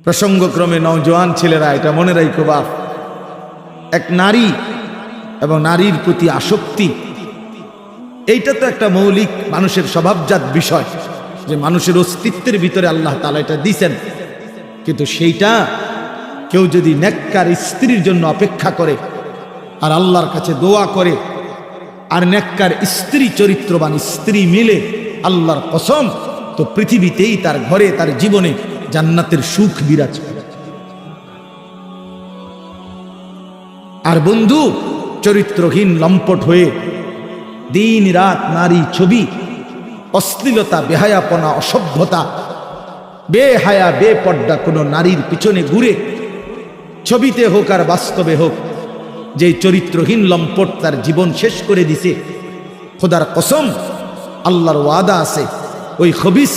প্রসঙ্গক্রমে নওজোয়ান ছেলেরা এটা মনে রাখো বাপ, এক নারী এবং নারীর প্রতি আসক্তি, এইটা তো একটা মৌলিক মানুষের স্বভাবজাত বিষয়, যে মানুষের অস্তিত্বের ভিতরে আল্লাহ তাআলা এটা দিয়েছেন। কিন্তু সেইটা কেউ যদি নেককার স্ত্রীর জন্য অপেক্ষা করে আর আল্লাহর কাছে দোয়া করে আর নেককার স্ত্রী, চরিত্রবান স্ত্রী মিলে, আল্লাহর কসম, তো পৃথিবীতেই তার ঘরে, তার জীবনে জান্নাতের সুখ বিরাজ করে। আর বন্ধু, চরিত্রহীন লম্পট হয়ে দিন রাত নারী ছবি, অশ্লীলতা, বেহায়াপনা, অসভ্যতা, বেহায়া বেপর্দা কোনো নারীর পিছনে ঘুরে, ছবিতে হোক আর বাস্তবে হোক, যে চরিত্রহীন লম্পট তার জীবন শেষ করে দিছে, খোদার কসম, আল্লাহর ওয়াদা আছে, ওই খবিস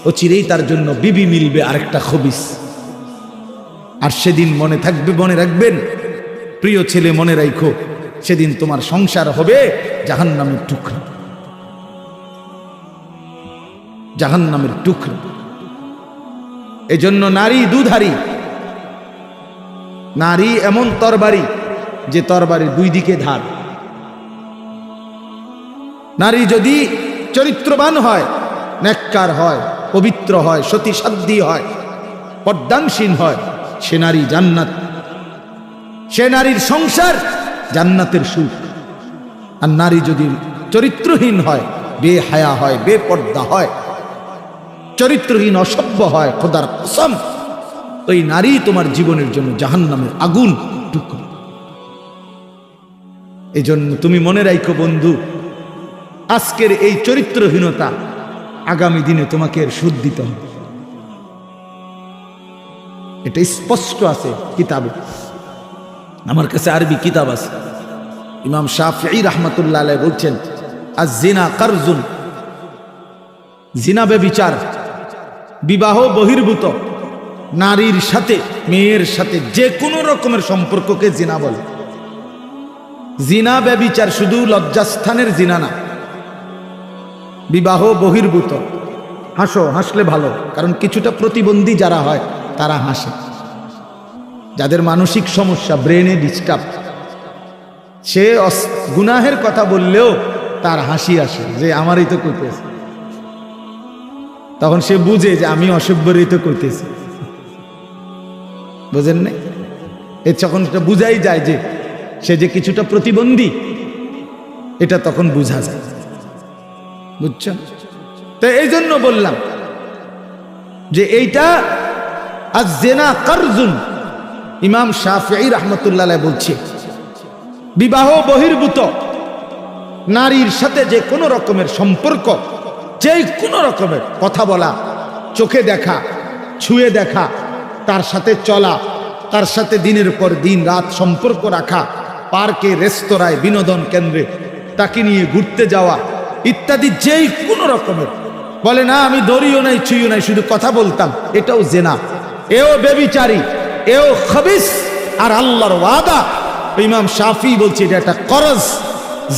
অচিরেই তার জন্য বিবি মিলবে আরেকটা খবিস। আর সেদিন মনে থাকবে, মনে রাখবেন প্রিয় ছেলে, মনে রাখো, সেদিন তোমার সংসার হবে জাহান্নামের টুকরা, জাহান্নামের টুকরা। এজন্য নারী দুধারী, নারী এমন তরবারি যে তরবারির দুই দিকে ধার। নারী যদি চরিত্রবান হয়, নেককার হয়, পবিত্র হয়, সতীসাধ্যী হয়, পর্দানসীন হয়, সে নারী জান্নাত, সে নারীর সংসার জান্নাতের সুখ। আর নারী যদি চরিত্রহীন হয়, বেহায়া হয়, বেপর্দা হয়, চরিত্রহীন, অসভ্য হয়, খোদার কসম, ওই নারী তোমার জীবনের জন্য জাহান্নামের আগুন টুকরো। এই জন্য তুমি মনে রাখো বন্ধু, আজকের এই চরিত্রহীনতা আগামী দিনে তোমাকে এর সুদ দিতে হবে। এটা স্পষ্ট আছে কিতাবে, আমার কাছে আরবি কিতাব আছে। ইমাম শাফিঈ রাহমাতুল্লাহ আলাইহি বলছেন, আয-জিনা কারজুন, জিনা ব্যভিচার, বিবাহ বহির্ভূত নারীর সাথে, মেয়ের সাথে যে কোনো রকমের সম্পর্ককে জিনা বলে। জিনা ব্যভিচার শুধু লজ্জাস্থানের জিনা না, বিবাহ বহির্ভূত। হাসো, হাসলে ভালো, কারণ কিছুটা প্রতিবন্ধী যারা হয় তারা হাসে, যাদের মানসিক সমস্যা, ব্রেনে ডিস্টার্ব, সে গুনাহের কথা বললেও তার হাসি আসে, যে আমারই তো করতেছে, তখন সে বুঝে যে আমি অসভ্যরই তো করতেছি, বুঝেন না? এর যখন এটা বুঝাই যায় যে সে যে কিছুটা প্রতিবন্ধী, এটা তখন বুঝা যায়, বুঝছেন? তো এই জন্য বললাম যে এইটা আয-জিনা কারজুন। ইমাম শাফিঈ রাহমাতুল্লাহ আলাইহি বলছে, বিবাহ বহির্ভূত নারীর সাথে যে কোনো রকমের সম্পর্ক, যে কোনো রকমের কথা বলা, চোখে দেখা, ছুঁয়ে দেখা, তার সাথে চলা, তার সাথে দিনের পর দিন রাত সম্পর্ক রাখা, পার্কে, রেস্তোরাঁয়, বিনোদন কেন্দ্রে তাকে নিয়ে ঘুরতে যাওয়া ইত্যাদি, যেই কোনো রকমের, বলে না আমি দড়িও নাই, ছুঁইও নাই, শুধু কথা বলতাম, এটাও জেনা, এও বেবিচারী, এও খবিস। আর আল্লাহর ওয়াদা, ইমাম শাফিঈ বলছে এটা একটা করজ,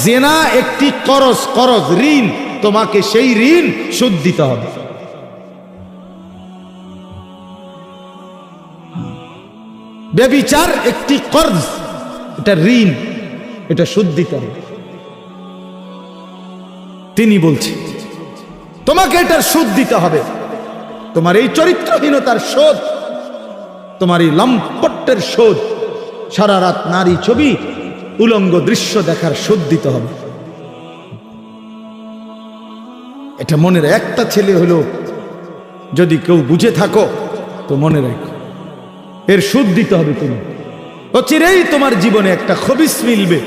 জেনা একটি করজ, করজ ঋণ, তোমাকে সেই ঋণ শোধ দিতে হবে। বেবিচার একটি কর্জ, এটা ঋণ, এটা শোধ দিতে হবে। তিনি বলছেন তোমাকে এটার শোধ দিতে হবে, তোমার এই চরিত্রহীনতার শোধ, তোমার এই লম্পটের শোধ, সারা রাত নারী ছবি, উলঙ্গ দৃশ্য দেখার শোধ দিতে হবে। এটা মনে রাখ, একটা ছেলে হলো যদি কেউ বুঝে থাকো তো মনে রাখো, এর শোধ দিতে হবে। তুমি অচিরেই তোমার জীবনে একটা খবিস মিলবে,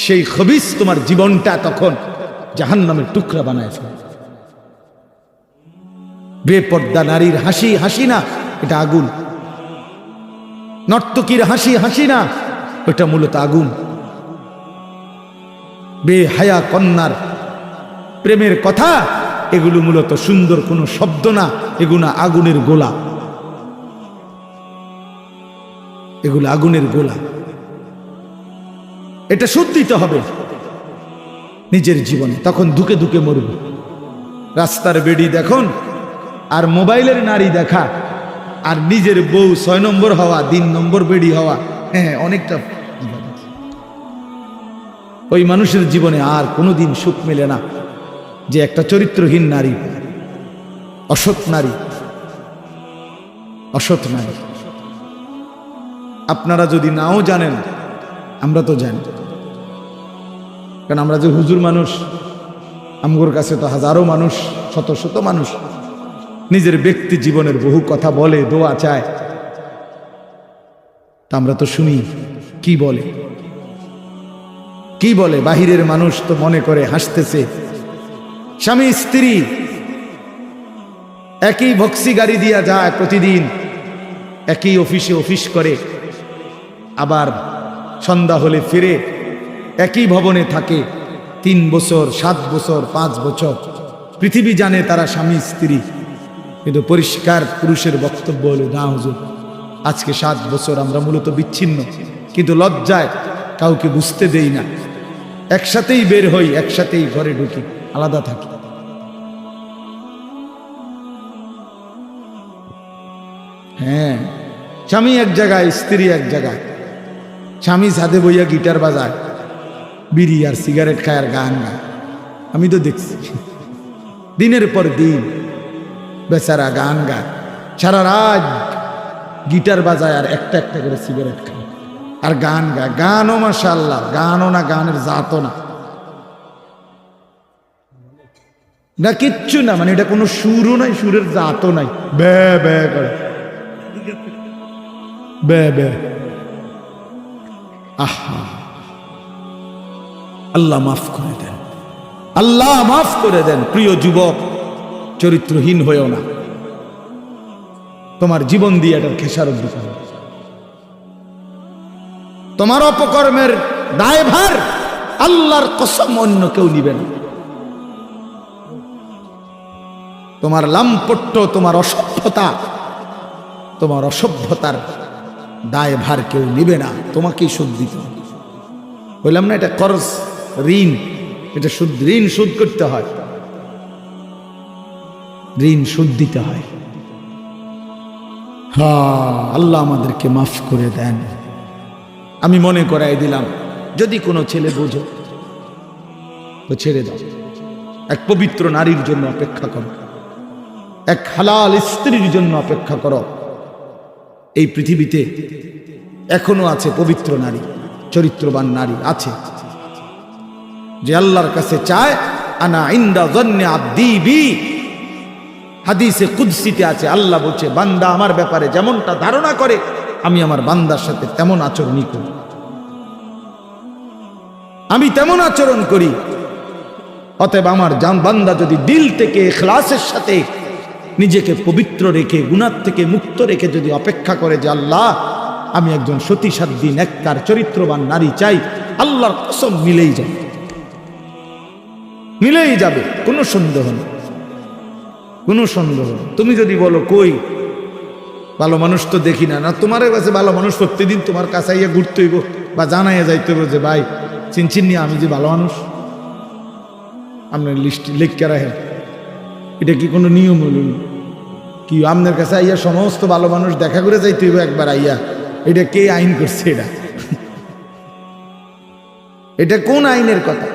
সেই খবিস তোমার জীবনটা তখন জাহান্নামের টুকরা বানায় ফেলবে। বেপর্দা নারীর হাসি, হাসি না, এটা আগুন। নর্তকীর হাসি, হাসি না, ওটা মূলত আগুন। বেহায়া কন্যার প্রেমের কথা, এগুলো মূলত সুন্দর কোনো শব্দ না, এগুলো আগুনের গোলা, এগুলো আগুনের গোলা। এটা শোধ দিতে হবে নিজের জীবনে, তখন ধুকে ধুকে মরবে। রাস্তার বেড়ি দেখুন আর মোবাইলের নারী দেখা আর নিজের বউ 6 নম্বর হওয়া, 3 নম্বর বেড়ি হওয়া, হ্যাঁ অনেকটা। ওই মানুষের জীবনে আর কোনোদিন সুখ মেলে না যে একটা চরিত্রহীন নারী, অসৎ নারী, অসৎ নারী। আপনারা যদি নাও জানেন, আমরা তো জানি, কারণ আমরা যে হুজুর মানুষ, আমগোর কাছে তো হাজারো মানুষ, শত শত মানুষ নিজের ব্যক্তি জীবনের বহু কথা বলে, দোয়া চায়, তা আমরা তো শুনি কি বলে, কি বলে। বাহিরের মানুষ তো মনে করে হাসতেছে, স্বামী স্ত্রী একই ভক্সি গাড়ি দিয়া যায় প্রতিদিন, একই অফিসে অফিস করে, আবার সন্ধ্যা হলে ফিরে, একই ভবনে থাকে 3 বছর, 7 বছর, 5 বছর। পৃথিবী জানে তারা স্বামী স্ত্রী, কিন্তু পরিষ্কার পুরুষের বক্তব্য হলো, না হুজুর, আজকে 7 বছর আমরা মূলত বিচ্ছিন্ন, কিন্তু লজ্জায় কাউকে বুঝতে দেই না, একসাথেই বের হই, একসাথেই ঘরে ঢুকি, আলাদা থাকি। হ্যাঁ, স্বামী এক জায়গায়, স্ত্রী এক জায়গায়। স্বামী ছাদে বইয়া গিটার বাজায়, বিড়ি আর সিগারেট খায় আর গান গায়। আমি তো দেখছি দিনের পর দিন বেচারা গান গায়, সারা রাত গিটার বাজায় আর একটা একটা করে সিগারেট খায় আর গান গায়। গানও মাশাআল্লাহ, গানও না, গানের জাতও না, না কিচ্ছু না, মানে এটা কোনো সুরও নাই, সুরের জাতও নাই, বে বে করে, বে বে। আহা, আল্লাহ মাফ করে দেন, আল্লাহ মাফ করে দেন। প্রিয় যুবক, চরিত্রহীন হয়েও না, তোমার জীবন দিয়ে এটার খেসারত দিতে হবে। তোমার অপকর্মের দায়ভার আল্লাহর কসম অন্য কেউ নিবে না। তোমার লাম্পট্য, তোমার অসভ্যতা, তোমার অসভ্যতার দায়ভার কেউ নিবে না, তোমাকেই শোধ দিতে হবে। বললাম না, এটা কর্জ, ঋণ, এটা সুদ, ঋণ শোধ করতে হয়, ঋণ শোধ দিতে হয়। হ্যাঁ, আল্লাহ আমাদেরকে মাফ করে দেন। আমি মনে করাই দিলাম, যদি কোনো ছেলে বোঝো তো ছেড়ে দাও, এক পবিত্র নারীর জন্য অপেক্ষা করো, এক হালাল স্ত্রীর জন্য অপেক্ষা করো। এই পৃথিবীতে এখনো আছে পবিত্র নারী, চরিত্রবান নারী আছে, যে আল্লাহর কাছে চায়, আনা ইনদা যন্নি আবদি বি। হাদিসে কুদসিতে আছে, আল্লাহ বলছে, বান্দা আমার ব্যাপারে যেমনটা ধারণা করে আমি আমার বান্দার সাথে তেমন আচরণই করি, আমি তেমন আচরণ করি। অতএব আমার বান্দা যদি দিল থেকে ইখলাসের সাথে নিজেকে পবিত্র রেখে, গুনাহ থেকে মুক্ত রেখে যদি অপেক্ষা করে যে আল্লাহ, আমি একজন সতীসাধ্যী নেককার চরিত্রবান নারী চাই, আল্লাহর কসম মিলেই যাবে, মিলেই যাবে, কোনো সন্দেহ নেই, কোনো সন্দেহ নেই। তুমি যদি বলো কই ভালো মানুষ তো দেখি না, না তোমার কাছে ভালো মানুষ প্রত্যেকদিন তোমার কাছে আইয়া ঘুরতে হইব বা জানাইয়া যাইতে হইব যে ভাই চিনচিন নিয়ে আমি যে ভালো মানুষ, আপনার লিস্ট লিখকে রাখেন, এটা কি কোনো নিয়ম হল কি? আপনার কাছে আইয়া সমস্ত ভালো মানুষ দেখা করে যাইতে হইব একবার আইয়া, এটা কে আইন করছে? এটা এটা কোন আইনের কথা?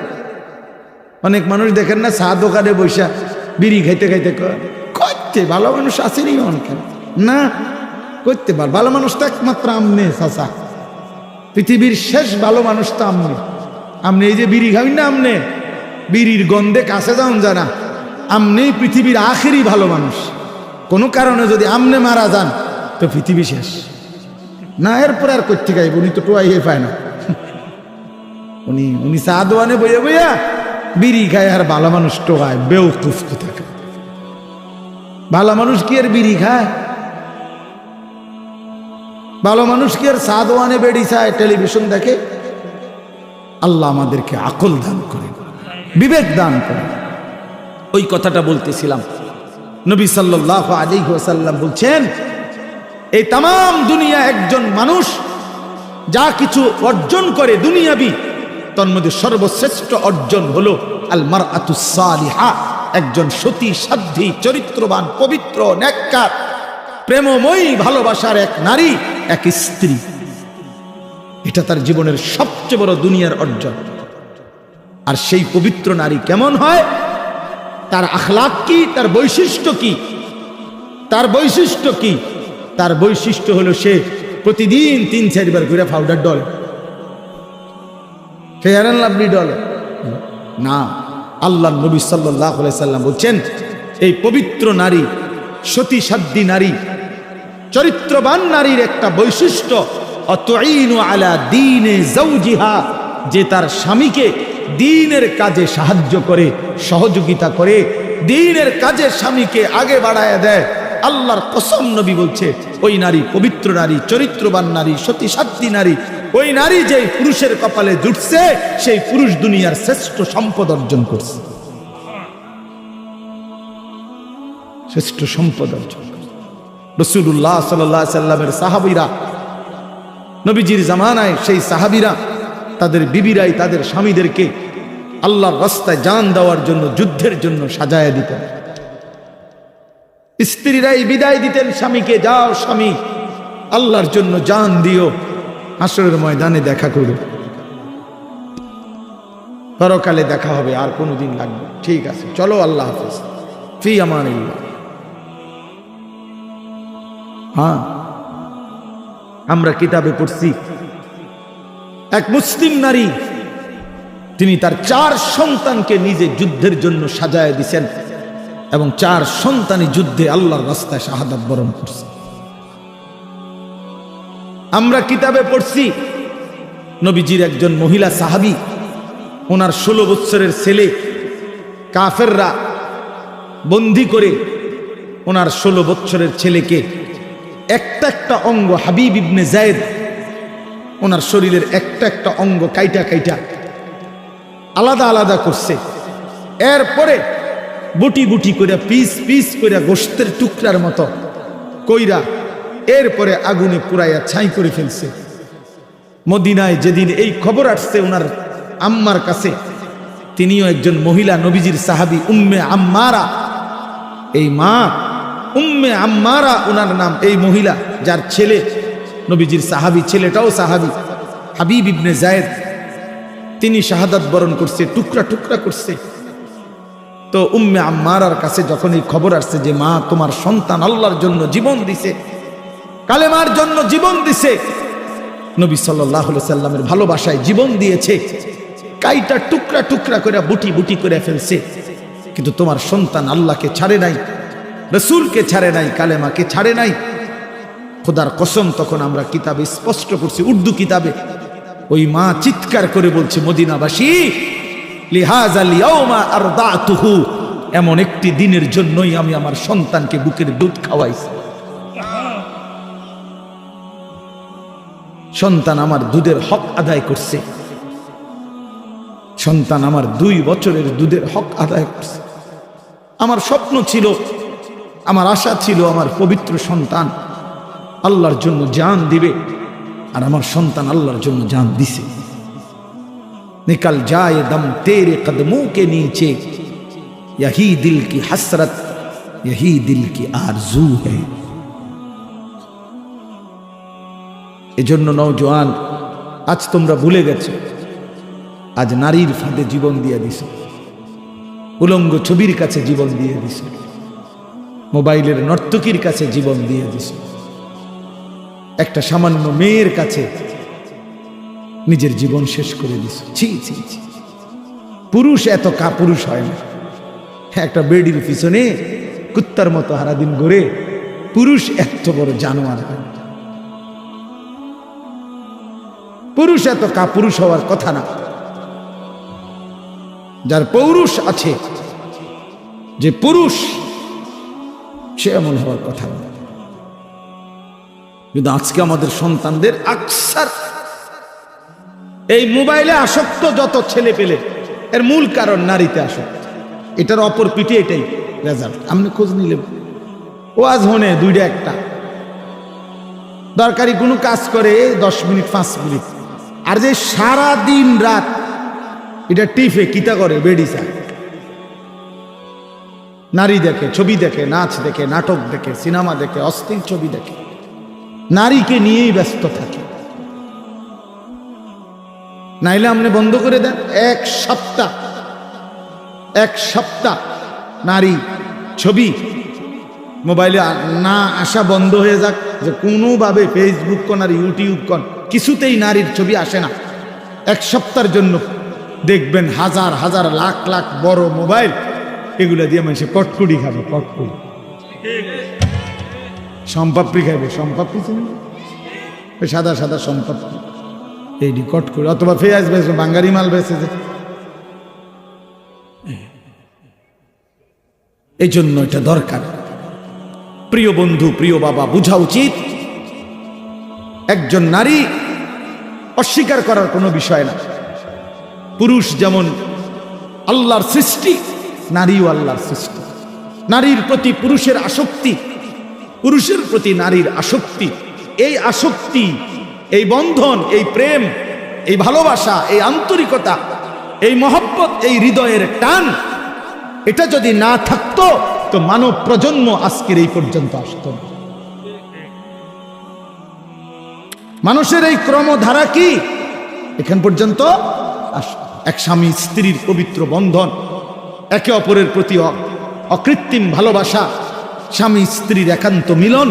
অনেক মানুষ দেখেন না, চা দোকানে বৈশা বিড়ি খাইতে খাইতে করতে ভালো মানুষ আসেনি অনেক না, করতে পার ভালো মানুষ তো একমাত্র আমনে চাচা, পৃথিবীর শেষ ভালো মানুষ তো আমনে। আমনে এই যে বিড়ি খাবেন না, আমনে বিড়ির গন্ধে কাছে যান জানা, আমনেই পৃথিবীর আখেরি ভালো মানুষ। কোনো কারণে যদি আমনে মারা যান তো পৃথিবী শেষ না, এরপরে আর করতে গাইব, উনি তো টোয়াইয়ে পায় না। উনি চা দোয়ানে বইয়া বইয়া বিড়ি খায় আর ভালো মানুষ টোয়ায়, বেউকুফ থাকে। ভালো মানুষ কি আর বিড়ি খায়? ভালো মানুষ কি আর চা দোয়ানে বেড়ি চায়, টেলিভিশন দেখে? আল্লাহ আমাদেরকে আকল দান করে, বিবেক দান করে। ওই কথাটা বলতেছিলাম, নবী সাল্লাল্লাহু আলাইহি ওয়াসাল্লাম বলছেন, এই তাম দুনিয়া একজন মানুষ যা কিছু অর্জন করে দুনিয়াবি, তার মধ্যে সর্বশ্রেষ্ঠ অর্জন হলো আল মারআতুস সালিহা, একজন সতী সাধ্বী চরিত্রবান পবিত্র নেককার প্রেমময়ী ভালোবাসার এক নারী, এক স্ত্রী। এটা তার জীবনের সবচেয়ে বড় দুনিয়ার অর্জন। আর সেই পবিত্র নারী কেমন হয়, তার আখলাক কি, তার বৈশিষ্ট্য কি? তার বৈশিষ্ট্য কি? তার বৈশিষ্ট্য হলো সে প্রতিদিন 3-4 বার করে powder Dole, fair and lovely ডলে না। আল্লাহ নবী সাল্লাল্লাহু আলাইহি সাল্লাম বলছেন, এই পবিত্র নারী, সতী সাধ্বী নারী, চরিত্রবান নারীর একটা বৈশিষ্ট্য, অতুইনু আলা দীনে যাওজিহা, যে তার স্বামীকে দ্বীনের কাজে সাহায্য করে, সহযোগিতা করে, দ্বীনের কাজে স্বামীকে আগে বাড়ায় দেয়। আল্লাহর কসম, নবী বলছে, ওই নারী পবিত্র নারী, চরিত্রবান নারী, সতী সাধ্বী নারী, ওই নারী যেই পুরুষের কপালে জুটছে, সেই পুরুষ দুনিয়ার শ্রেষ্ঠ সম্পদ অর্জন করছে, শ্রেষ্ঠ সম্পদ অর্জন। রাসূলুল্লাহ সাল্লাল্লাহু আলাইহি সাল্লামের সাহাবীরা, নবীজির জামানায় সেই সাহাবীরা তাদের বিবিরাই তাদের স্বামীদেরকে আল্লাহর রাস্তায় জান দেওয়ার জন্য, যুদ্ধের জন্য সাজায়া দিতেন। স্ত্রীরাই বিদায় দিতেন স্বামীকে, যাও স্বামী, আল্লাহর জন্য জান দিও, হাসরের ময়দানে দেখা করো, পরকালে দেখা হবে, আর কোনোদিন লাগবে, ঠিক আছে, চলো, আল্লাহ হাফেজ, ফি আমানিল্লাহ। হ্যাঁ, আমরা কিতাবে পড়ছি, এক মুসলিম নারী, তিনি তার 4 সন্তানকে নিজে যুদ্ধের জন্য সাজায় দিছেন, এবং 4 সন্তানই যুদ্ধে আল্লাহর রাস্তায় শাহাদাত বরণ করছে। আমরা কিতাবে পড়ছি, নবীজির একজন মহিলা সাহাবী, ওনার 16 বছরের ছেলে কাফেররা বন্দী করে ওনার 16 বছরের ছেলেকে একটা একটা অঙ্গ, হাবিব ইবনে যায়েদ, ওনার শরীরের একটা একটা অঙ্গ কাইটা কাইটা আলাদা আলাদা করছে। এরপরে বুটি বুটি করে, পিস পিস করে, গোশতের টুকরার মতো কইরা, এরপরে আগুনে পুরাইয়া ছাই করে ফেলছে। মদিনায় যেদিন এই খবর আসছে ওনার আম্মার কাছে, তিনিও একজন মহিলা, নবীজির সাহাবী, উম্মে আম্মারা। এই মা উম্মে আম্মারা ওনার নাম। এই মহিলা, যার ছেলে নবীজির সাহাবী, ছেলেটাও সাহাবী, হাবিব ইবনে যায়েদ, তিনি শাহাদাত বরণ করছে, টুকরা টুকরা করছে। তো উম্মে আম্মারার কাছে যখন এই খবর আসছে যে মা, তোমার সন্তান আল্লাহর জন্য জীবন দিছে, কালেমার জন্য জীবন দিছে, নবী সাল্লাল্লাহু আলাইহি সাল্লামের ভালোবাসায় জীবন দিয়েছে, কাইটা টুকরা টুকরা করে, বুটি বুটি করে ফেলছে, কিন্তু তোমার সন্তান আল্লাহকে ছাড়ে নাই, রাসূলকে ছাড়ে নাই, কালেমাকে ছাড়ে নাই। খোদার কসম, তখন আমরা কিতাবে স্পষ্ট করছি, উর্দু কিতাবে, ওই মা চিৎকার করে বলছে, মদিনাবাসী, লিহাযাল ইয়াউমা আরদাতুহু, এমন একটি দিনের জন্যই আমি আমার সন্তানকে বুকের দুধ খাওয়াইছি। সন্তান আমার দুধের হক আদায় করছে, সন্তান আমার 2 বছরের দুধের হক আদায় করছে। আমার স্বপ্ন ছিল, আমার আশা ছিল, আমার পবিত্র সন্তান আল্লাহর জন্য জান দিবে, আর আমার সন্তান আল্লাহর জন্য জান দিছে। निकल जाए दम तेरे कदमों के नीचे, यही दिल की हसरत, यही दिल की आरजू है। এজন্য নওজোয়ান, আজ তোমরা ভুলে গেছো, আজ নারীর ফাঁদে জীবন দিয়ে দিছো, উলঙ্গ ছবির কাছে জীবন দিয়ে দিছো, মোবাইলের নর্তকীর কাছে জীবন দিয়ে দিছো, একটা সামান্য মেয়ের কাছে নিজের জীবন শেষ করে দিস। ছি ছি ছি, পুরুষ এত কাপুরুষ হয় না। একটা বেডির পিছনে কুত্তার মতো সারাদিন ঘুরে, পুরুষ এত বড় জানোয়ার হয় না। পুরুষ এত কাপুরুষ হওয়ার কথা না। যার পৌরুষ আছে, যে পুরুষ, সে এমন হওয়ার কথা না। কিন্তু আজকে আমাদের সন্তানদের আকসার এই মোবাইলে আসক্ত যত ছেলে পেলে, এর মূল কারণ নারীতে আসক্ত। এটার অপর পিঠে এটাই রেজাল্ট। আপনি খোঁজ নিলে ওয়াজ হনে 2টা 1টা দরকারি কোনো কাজ করে 10 মিনিট 5 মিনিট, আর যে সারা দিন রাত এটা টিফে কিতা করে, বেড়ি চায়, নারী দেখে, ছবি দেখে, নাচ দেখে, নাটক দেখে, সিনেমা দেখে, অস্থির ছবি দেখে, নারীকে নিয়েই ব্যস্ত থাকে। নাইলে আপনি বন্ধ করে দেন, এক সপ্তাহ নারী ছবি মোবাইলে না আসা বন্ধ হয়ে যাক, যে কোনোভাবে ফেসবুক কোন আর ইউটিউব কোন কিছুতেই নারীর ছবি আসে না। এক সপ্তাহের জন্য দেখবেন হাজার হাজার লাখ লাখ বড় মোবাইল, এগুলো দিয়ে মানুষে কটকুড়ি খাবে, কটকুড়ি সম্পাপড়ি খাবে, সম্পাপড়ি সাদা সাদা সম্পাপড়ি, এইটি কটকুড়ি, অথবা পেঁয়াজ বেচবে, বাঙ্গারি মাল বেচে যে। এই জন্য এটা দরকার। প্রিয় বন্ধু, প্রিয় বাবা, বোঝা উচিত একজন নারী অস্বীকার করার কোনো বিষয় না। পুরুষ যেমন আল্লাহর সৃষ্টি, নারীও আল্লাহর সৃষ্টি। নারীর প্রতি পুরুষের আসক্তি, পুরুষের প্রতি নারীর আসক্তি, এই আসক্তি, এই বন্ধন, এই প্রেম, এই ভালোবাসা, এই আন্তরিকতা, এই মহব্বত, এই হৃদয়ের টান, এটা যদি না থাকতো তো মানব প্রজন্ম আজকের এই পর্যন্ত আসতো না। মানুষের এই ক্রমধারা কি এখান পর্যন্ত এক স্বামী স্ত্রীর পবিত্র বন্ধন, একে অপরের প্রতি অকৃত্রিম ভালোবাসা, স্বামী স্ত্রীর একান্ত মিলন,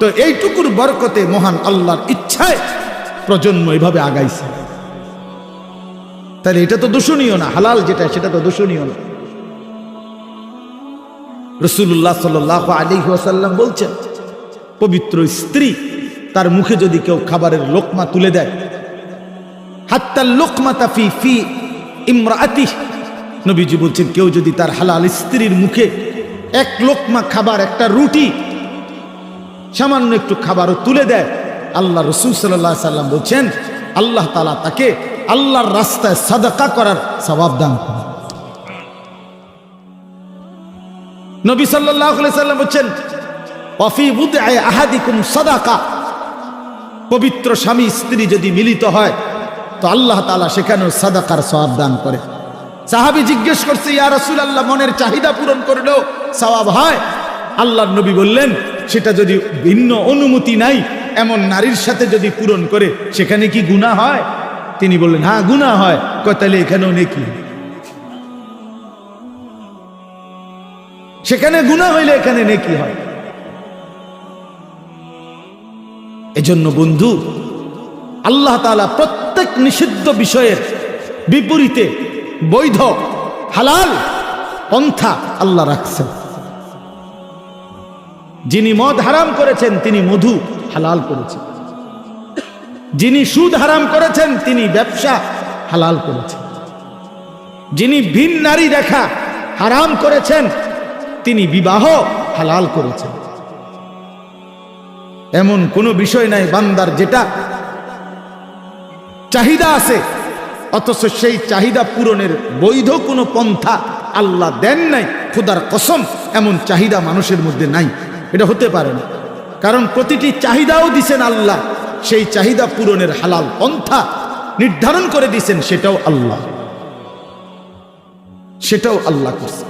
তো এইটুকুর বরকতে মহান আল্লাহর ইচ্ছায় প্রজন্ম এভাবে আগাইছে। তাহলে এটা তো দূষণীয় না, হালাল যেটা সেটা তো দূষণীয় না। রাসূলুল্লাহ সাল্লাল্লাহু আলাইহি ওয়াসাল্লাম বলছেন, পবিত্র স্ত্রী তার মুখে যদি কেউ খাবারের লোকমা তুলে দেয়, হাত্তা লোকমাতা ফি ইমরাআতিহি, নবীজি বলছেন কেউ যদি তার হালাল স্ত্রীর মুখে এক লোকমা খাবার, একটা রুটি, সামান্য একটু খাবারও তুলে দেয়, আল্লাহ রাসূল সাল্লাল্লাহু আলাইহি ওয়াসাল্লাম বলছেন আল্লাহ তাআলা তাকে আল্লাহর রাস্তায় সাদাকা করার সওয়াব দান করেন। নবী সাল্লাল্লাহু আলাইহি ওয়াসাল্লাম বলছেন ওয়াফি বুদআ আহাদিকুম সাদাকা, পবিত্র স্বামী স্ত্রী যদি মিলিত হয় তো আল্লাহ তাআলা সেখানেও সাদাকার সওয়াব দান করে। সাহাবী জিজ্ঞেস করছে, ইয়া রাসূলুল্লাহ, মনের চাহিদা পূরণ করলেও সওয়াব হয়? আল্লাহর নবী বললেন, সেটা যদি ভিন্ন অনুমতি নাই এমন নারীর সাথে যদি পূরণ করে সেখানে কি গুনাহ হয়? তিনি বললেন, হ্যাঁ গুনাহ হয়। কয় তাহলে এখানেও নেকি? সেখানে গুনাহ হইলে এখানে নেকি হয়। এজন্য বন্ধু, আল্লাহ তাআলা প্রত্যেক নিষিদ্ধ বিষয়ের বিপরীতে বৈধ হালাল পন্থা আল্লাহ রাখছেন। যিনি মদ হারাম করেছেন তিনি মধু হালাল করেছেন, যিনি সুদ হারাম করেছেন তিনি ব্যবসা হালাল করেছেন, যিনি ভিন নারী দেখা হারাম করেছেন তিনি বিবাহ হালাল করেছেন। এমন কোনো বিষয় নাই বান্দার যেটা চাহিদা আছে অথচ সেই চাহিদা পূরণের বৈধ কোনো পন্থা আল্লাহ দেন নাই। খোদার কসম, এমন চাহিদা মানুষের মধ্যে নাই, এটা হতে পারে না। কারণ প্রতিটি চাহিদাও দিছেন আল্লাহ, সেই চাহিদা পূরণের হালাল পন্থা নির্ধারণ করে দিছেন, সেটাও আল্লাহ করছে।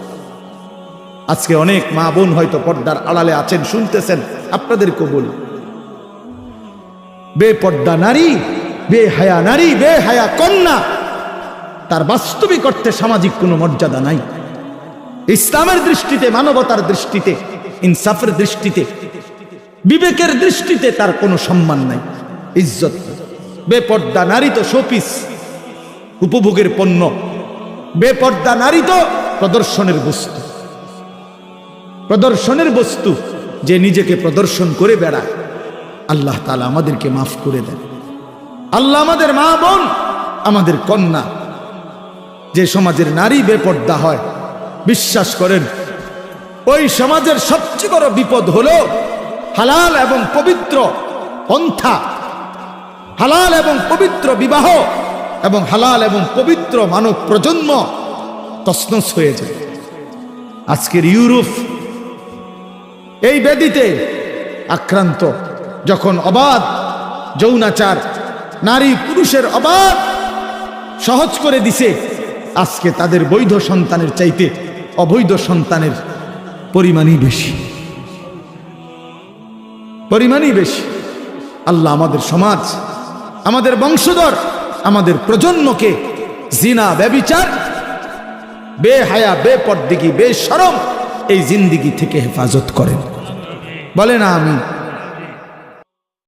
আজকে অনেক মা বোন হয়তো পর্দার আড়ালে আছেন, শুনতেছেন, আপনাদেরকে বলি, বেপর্দা নারী, বেহায়া নারী, বেহায়া কন্যা, তার বাস্তবিক অর্থে সামাজিক কোনো মর্যাদা নাই। ইসলামের দৃষ্টিতে, মানবতার দৃষ্টিতে, ইনসাফের দৃষ্টিতে, বিবেকের দৃষ্টিতে তার কোনো সম্মান নাই, ইজ্জত। বেপর্দা নারী তো শোপিস, উপভোগের পণ্য। বেপর্দা নারী তো প্রদর্শনের বস্তু, প্রদর্শনের বস্তু, যে নিজেকে প্রদর্শন করে বেড়ায়। আল্লাহ তাআলা আমাদেরকে মাফ করে দেন। আল্লাহ আমাদের মা বোন, আমাদের কন্যা, যে সমাজের নারী বেপর্দা হয়, বিশ্বাস করেন ওই সমাজের সবচেয়ে বড় বিপদ হলো হালাল এবং পবিত্র পন্থা, হালাল এবং পবিত্র বিবাহ এবং হালাল এবং পবিত্র মানব প্রজন্ম তছনছ হয়ে যায়। আজকের ইউরোপ এই ব্যাধিতে আক্রান্ত, যখন অবাধ যৌনাচার, নারী পুরুষের অবাধ সহজ করে দিছে, আজকে তাদের বৈধ সন্তানের চাইতে অবৈধ সন্তানের পরিমাণই বেশি, পরিমাণই বেশি। আল্লাহ আমাদের সমাজ, আমাদের বংশধর, আমাদের প্রজন্মকে জিনা, ব্যভিচার, বেহায়া, বেপরদিগি, বেশরম এই জিন্দিগি থেকে হেফাজত করেন। বলে না আমি